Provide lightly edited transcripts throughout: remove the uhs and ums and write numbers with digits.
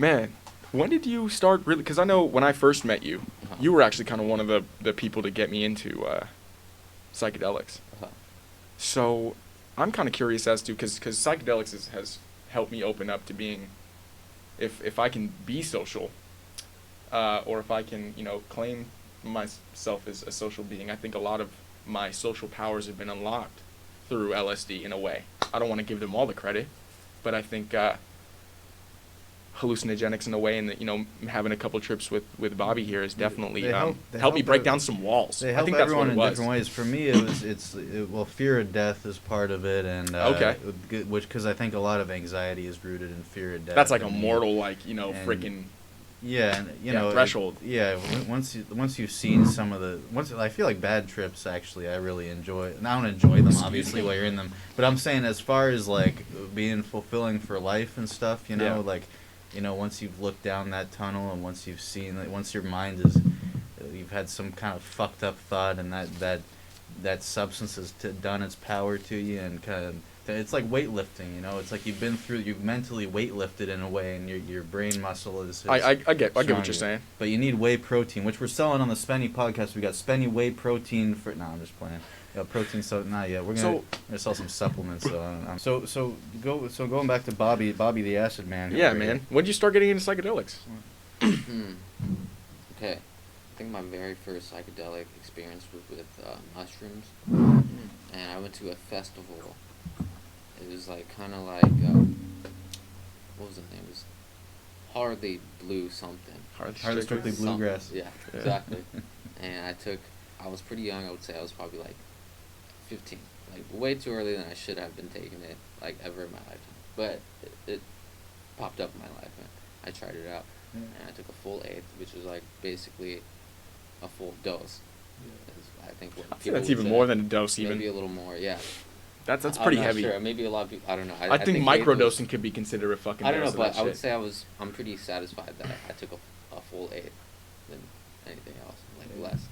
Man, when did you start really? Because I know when I first met you, you were actually kind of one of the people to get me into psychedelics. So I'm kind of curious as to, because psychedelics has helped me open up to being, if I can be social, or if I can, claim myself as a social being, I think a lot of my social powers have been unlocked through LSD in a way. I don't want to give them all the credit, but I think hallucinogenics in a way, and that having a couple trips with Bobby here has definitely helped me break down some walls. They help I think that's what everyone it in was. different ways. For me, well, fear of death is part of it, and because I think a lot of anxiety is rooted in fear of death. That's like a mortal, freaking. Yeah, and threshold. Once you've seen some of I feel like bad trips actually I really enjoy. And I don't enjoy them obviously while you're in them, but I'm saying as far as like being fulfilling for life and stuff, once you've looked down that tunnel and once you've seen, once your mind you've had some kind of fucked up thought and that substance has done its power to you, and kind of, it's like weightlifting, it's like you've mentally weightlifted in a way, and your brain muscle is I get what you're saying. But you need whey protein, which we're selling on the Spenny podcast. We got Spenny whey protein for, no, I'm just playing. Protein, so not yet. We're gonna sell some supplements. So going back to Bobby the Acid Man. Yeah, man. When did you start getting into psychedelics? Okay, I think my very first psychedelic experience was with mushrooms, and I went to a festival. It was like kind of like what was the name? It was Hardly Blue something. Hardly Strictly Bluegrass. Yeah, exactly. And I was pretty young. I would say I was probably like 15, like way too early than I should have been taking it, like ever in my lifetime. But it popped up in my life, and I tried it out, and I took a full eighth, which was like basically a full dose. Yeah. I think that's even more than a dose, even. Maybe a little more, yeah. That's pretty heavy. Sure. Maybe a lot of people. I don't know. I think microdosing could be considered a fucking. I don't know, but I would say I'm pretty satisfied that I took a full eighth than anything else, like less.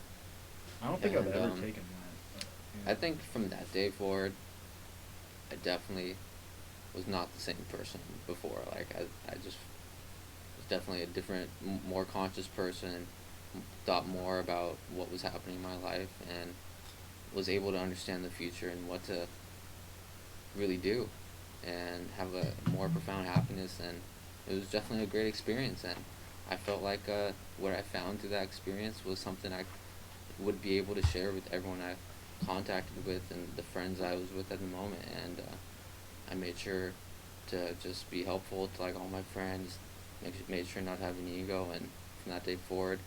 I don't think I've ever taken that. I think from that day forward, I definitely was not the same person before. Like I just was definitely a different, more conscious person. Thought more about what was happening in my life, and was able to understand the future and what to really do, and have a more profound happiness. And it was definitely a great experience, and I felt like what I found through that experience was something I would be able to share with everyone I contacted with and the friends I was with at the moment. And I made sure to just be helpful to like all my friends, made sure not to have an ego, and from that day forward,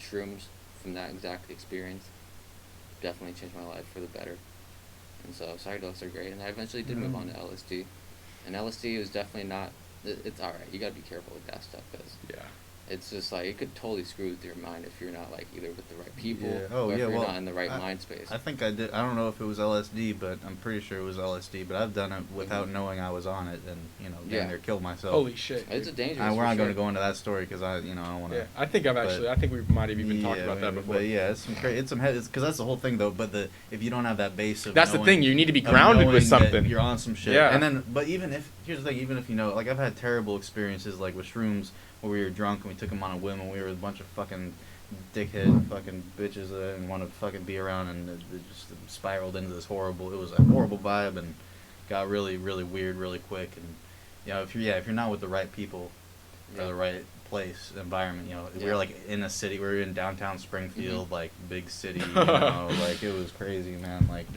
shrooms from that exact experience definitely changed my life for the better. And so psychedelics are great, and I eventually did move on to LSD. And LSD was definitely not, it's alright, you gotta be careful with that stuff, because it's just like, it could totally screw with your mind if you're not like either with the right people, or if you're not in the right mind space. I think I did, I don't know if it was LSD, but I'm pretty sure it was LSD, but I've done it without knowing I was on it, and, damn near killed myself. Holy shit. It's a dangerous. We're not going to go into that story, because I don't want to. Yeah, I think I think we might have even talked about that before. But yeah, it's some because that's the whole thing though, but if you don't have that base of that's the thing, you need to be grounded with something. You're on some shit. Yeah. And then, but here's the thing, even if like I've had terrible experiences like with shrooms, where we were drunk and we took them on a whim and we were a bunch of fucking dickhead fucking bitches that didn't want to fucking be around, and it just spiraled into this horrible, it was a horrible vibe and got really, really weird really quick. And if you're not with the right people or the right place, environment, we were like in a city, we were in downtown Springfield, like big city, like it was crazy, man. Like,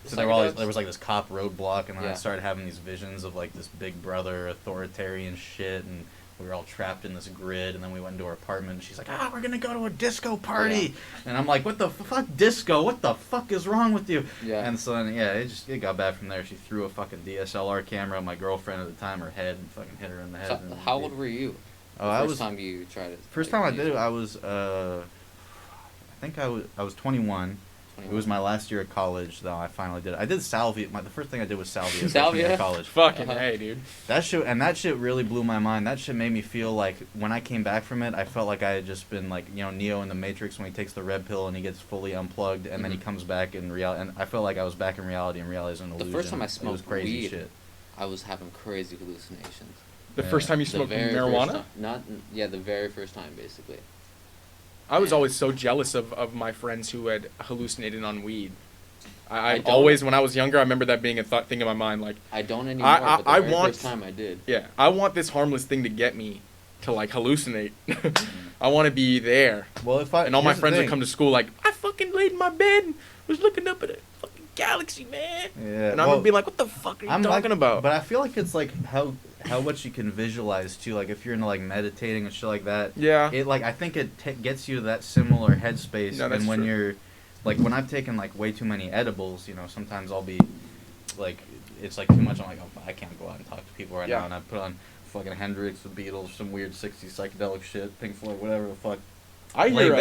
so there was like this cop roadblock, and then I started having these visions of like this big brother authoritarian shit, and we were all trapped in this grid, and then we went into our apartment, and she's like, we're gonna go to a disco party, and I'm like, what the fuck, disco? What the fuck is wrong with you? And so then, it got bad from there. She threw a fucking DSLR camera at my girlfriend at the time, her head, and fucking hit her in the head. So how old were you? First time you tried it? First time I did it, I was, I think I was 21. It was my last year at college, though. I finally did it. I did salvia. The first thing I did was salvia. Salvia? At college. Fucking hey, dude. That shit really blew my mind. That shit made me feel like when I came back from it, I felt like I had just been like, Neo in the Matrix when he takes the red pill and he gets fully unplugged, and then he comes back in reality. And I felt like I was back in reality, and reality is an illusion. The first time I smoked crazy weed, shit. I was having crazy hallucinations. The Yeah. first time you The smoked very marijuana? first time. Yeah, the very first time, basically. I was always so jealous of my friends who had hallucinated on weed. I don't- always, when I was younger, I remember that being a thing in my mind. Like, I don't anymore, but the I very want, first time I did. yeah, I want this harmless thing to get me to like hallucinate. I want to be there. Well, if I And all my here's the friends would thing. come to school like, I fucking laid in my bed and was looking up at a fucking galaxy, man. Yeah, And I well, would be like, what the fuck are you I'm talking like, about? But I feel like it's like how much you can visualize too. Like if you're into like meditating and shit like that. Yeah. It like I think it gets you to that similar headspace. No, that's and when true. you're, like when I've taken like way too many edibles, you know, sometimes I'll be, like, it's like too much. I'm like, oh, I can't go out and talk to people right Yeah. now. And I put on fucking Hendrix, the Beatles, some weird '60s psychedelic shit, Pink Floyd, whatever the fuck. I lay hear,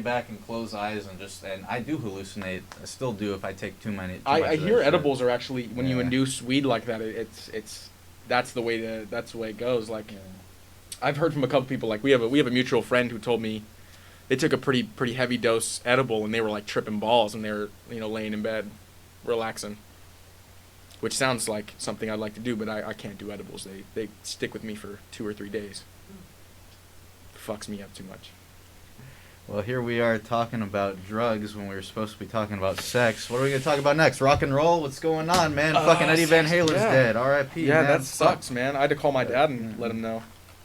back and close eyes and I do hallucinate. I still do if I take too many. I hear edibles are actually, when you Yeah. induce weed like that, it's that's the way it goes. Like, Yeah. I've heard from a couple people, like we have a mutual friend who told me they took a pretty heavy dose edible and they were like tripping balls and they were, you know, laying in bed relaxing, which sounds like something I'd like to do, but I can't do edibles. They stick with me for 2 or 3 days. Fucks me up too much. Well, here we are talking about drugs when we were supposed to be talking about sex. What are we gonna talk about next? Rock and roll? What's going on, man? Fucking Eddie Van sex, Halen's yeah. dead. R.I.P. Yeah, man. that sucks, man. I had to call my dad and Yeah. let him know.